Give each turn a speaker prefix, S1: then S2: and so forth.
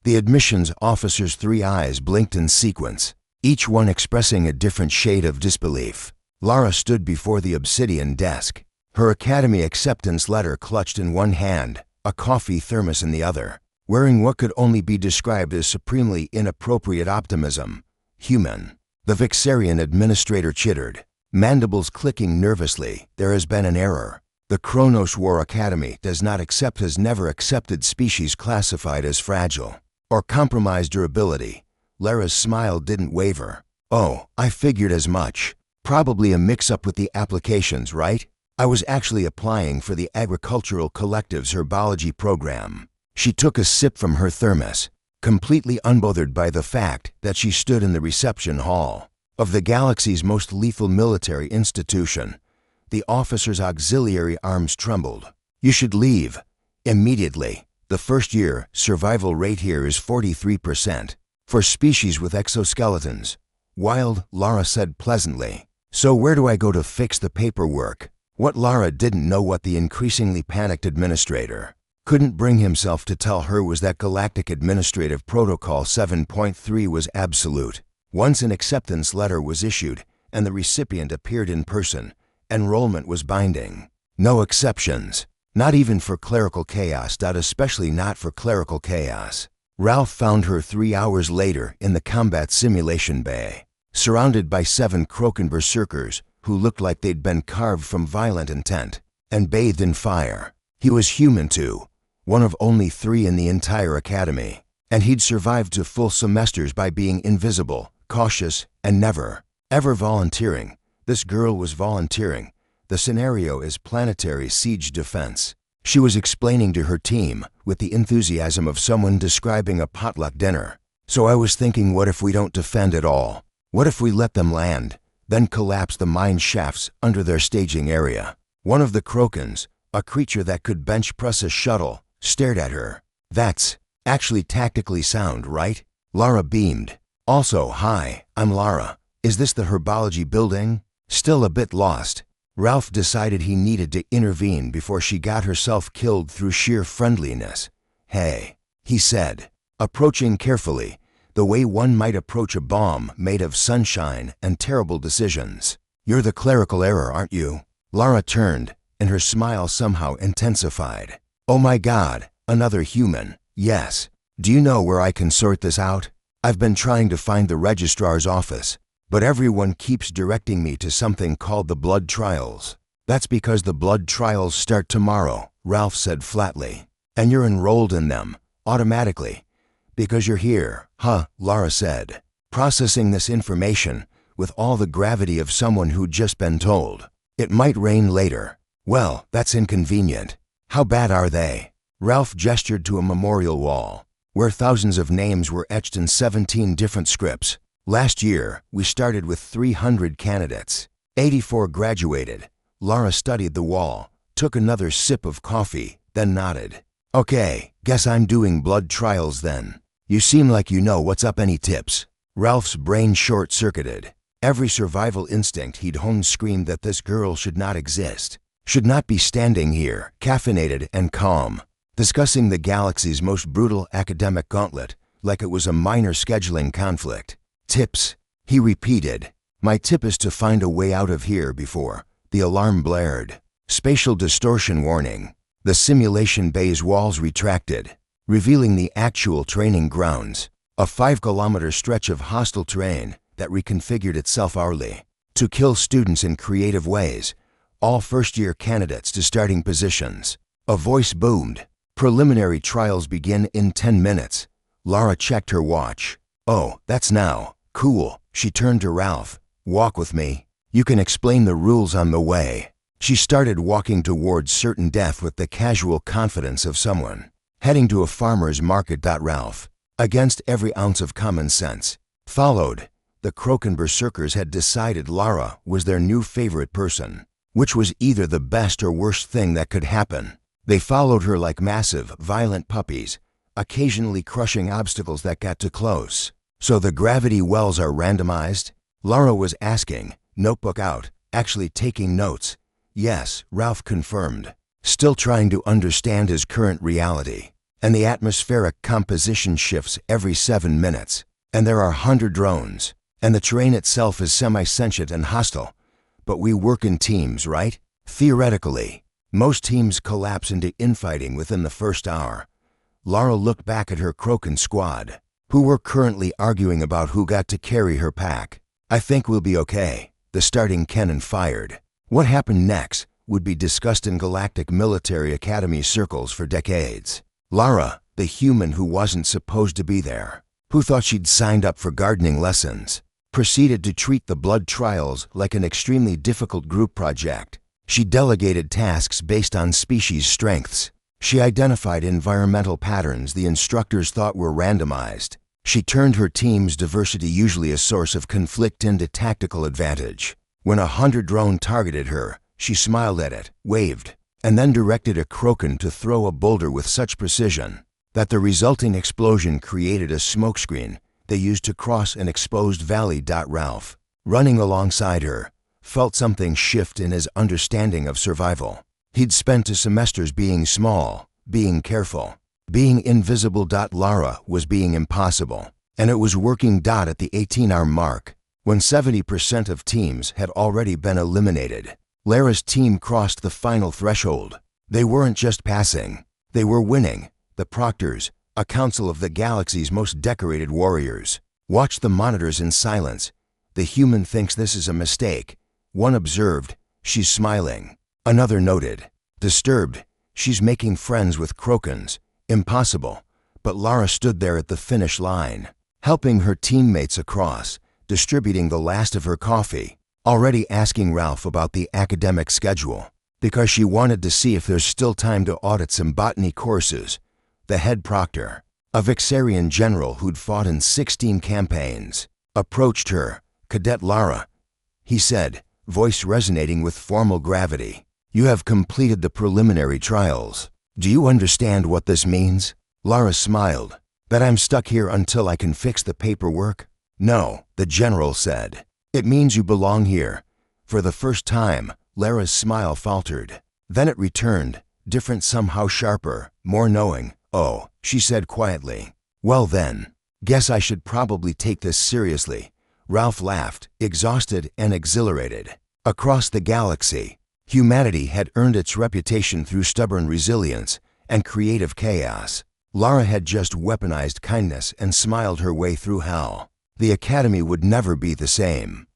S1: The admissions officer's 3 eyes blinked in sequence, each one expressing a different shade of disbelief. Lara stood before the obsidian desk, her academy acceptance letter clutched in one hand, a coffee thermos in the other, wearing what could only be described as supremely inappropriate optimism. Human. The Vixarian administrator chittered, mandibles clicking nervously. There has been an error. The Kronos War Academy does not accept, has never accepted species classified as fragile or compromised durability. Lara's smile didn't waver. Oh, I figured as much. Probably a mix-up with the applications, right? I was actually applying for the Agricultural Collective's herbology program. She took a sip from her thermos, completely unbothered by the fact that she stood in the reception hall of the galaxy's most lethal military institution. The officer's auxiliary arms trembled. You should leave. Immediately. The first-year survival rate here is 43%. For species with exoskeletons. Wild, Lara said pleasantly. So where do I go to fix the paperwork? What Lara didn't know what the increasingly panicked administrator couldn't bring himself to tell her was that Galactic Administrative Protocol 7.3 was absolute. Once an acceptance letter was issued and the recipient appeared in person, enrollment was binding. No exceptions. Not even for clerical chaos. Especially not for clerical chaos. Ralph found her 3 hours later in the combat simulation bay, surrounded by 7 Krokan berserkers who looked like they'd been carved from violent intent and bathed in fire. He was human too, one of only 3 in the entire academy, and he'd survived to full semesters by being invisible, cautious, and never, ever volunteering. This girl was volunteering. The scenario is planetary siege defense. She was explaining to her team with the enthusiasm of someone describing a potluck dinner. So I was thinking, what if we don't defend at all? What if we let them land, then collapse the mine shafts under their staging area? One of the Krokans, a creature that could bench press a shuttle, stared at her. That's actually tactically sound, right? Lara beamed. Also, hi, I'm Lara. Is this the herbology building? Still a bit lost. Ralph decided he needed to intervene before she got herself killed through sheer friendliness. Hey, he said, approaching carefully, the way one might approach a bomb made of sunshine and terrible decisions. You're the clerical error, aren't you? Lara turned, and her smile somehow intensified. Oh my God, another human. Yes. Do you know where I can sort this out? I've been trying to find the registrar's office, but everyone keeps directing me to something called the blood trials. That's because the blood trials start tomorrow, Ralph said flatly. And you're enrolled in them, automatically. Because you're here, huh, Lara said, processing this information with all the gravity of someone who'd just been told. It might rain later. Well, that's inconvenient. How bad are they? Ralph gestured to a memorial wall, where thousands of names were etched in 17 different scripts. Last year, we started with 300 candidates. 84 graduated. Lara studied the wall, took another sip of coffee, then nodded. Okay, guess I'm doing blood trials then. You seem like you know what's up. Any tips? Ralph's brain short-circuited. Every survival instinct he'd honed screamed that this girl should not exist, should not be standing here, caffeinated and calm, discussing the galaxy's most brutal academic gauntlet like it was a minor scheduling conflict. Tips, he repeated. My tip is to find a way out of here before the alarm blared. Spatial distortion warning. The simulation bay's walls retracted, revealing the actual training grounds, a 5-kilometer stretch of hostile terrain that reconfigured itself hourly to kill students in creative ways, all first-year candidates to starting positions. A voice boomed. Preliminary trials begin in 10 minutes. Lara checked her watch. Oh, that's now. Cool. She turned to Ralph. Walk with me. You can explain the rules on the way. She started walking towards certain death with the casual confidence of someone heading to a farmer's market. Ralph, against every ounce of common sense, followed. The Krokan berserkers had decided Lara was their new favorite person, which was either the best or worst thing that could happen. They followed her like massive, violent puppies, occasionally crushing obstacles that got too close. So the gravity wells are randomized? Lara was asking, notebook out, actually taking notes. Yes, Ralph confirmed, still trying to understand his current reality. and the atmospheric composition shifts every 7 minutes, and there are 100 drones, and the terrain itself is semi-sentient and hostile. But we work in teams, right? Theoretically, most teams collapse into infighting within the first hour. Lara looked back at her Krokan squad, who were currently arguing about who got to carry her pack. I think we'll be okay. The starting cannon fired. What happened next would be discussed in Galactic Military Academy circles for decades. Lara, the human who wasn't supposed to be there, who thought she'd signed up for gardening lessons, proceeded to treat the blood trials like an extremely difficult group project. She delegated tasks based on species strengths. She identified environmental patterns the instructors thought were randomized. She turned her team's diversity, usually a source of conflict, into tactical advantage. When a 100-drone targeted her, she smiled at it, waved, and then directed a Krokan to throw a boulder with such precision that the resulting explosion created a smokescreen they used to cross an exposed valley. Ralph, running alongside her, felt something shift in his understanding of survival. He'd spent 2 semesters being small, being careful, being invisible. Lara was being impossible, and it was working. At the 18-hour mark, when 70% of teams had already been eliminated, Lara's team crossed the final threshold. They weren't just passing, they were winning. The Proctors, a council of the galaxy's most decorated warriors, watched the monitors in silence. The human thinks this is a mistake, one observed. She's smiling. Another noted. Disturbed. She's making friends with Krokans. Impossible. But Lara stood there at the finish line, helping her teammates across, distributing the last of her coffee, already asking Ralph about the academic schedule, because she wanted to see if there's still time to audit some botany courses. The head proctor, a Vixarian general who'd fought in 16 campaigns, approached her. Cadet Lara, he said, voice resonating with formal gravity. You have completed the preliminary trials. Do you understand what this means? Lara smiled. That I'm stuck here until I can fix the paperwork? No, the general said. It means you belong here. For the first time, Lara's smile faltered. Then it returned, different, somehow sharper, more knowing. Oh, she said quietly. Well then, guess I should probably take this seriously. Ralph laughed, exhausted and exhilarated. Across the galaxy, humanity had earned its reputation through stubborn resilience and creative chaos. Lara had just weaponized kindness and smiled her way through hell. The Academy would never be the same.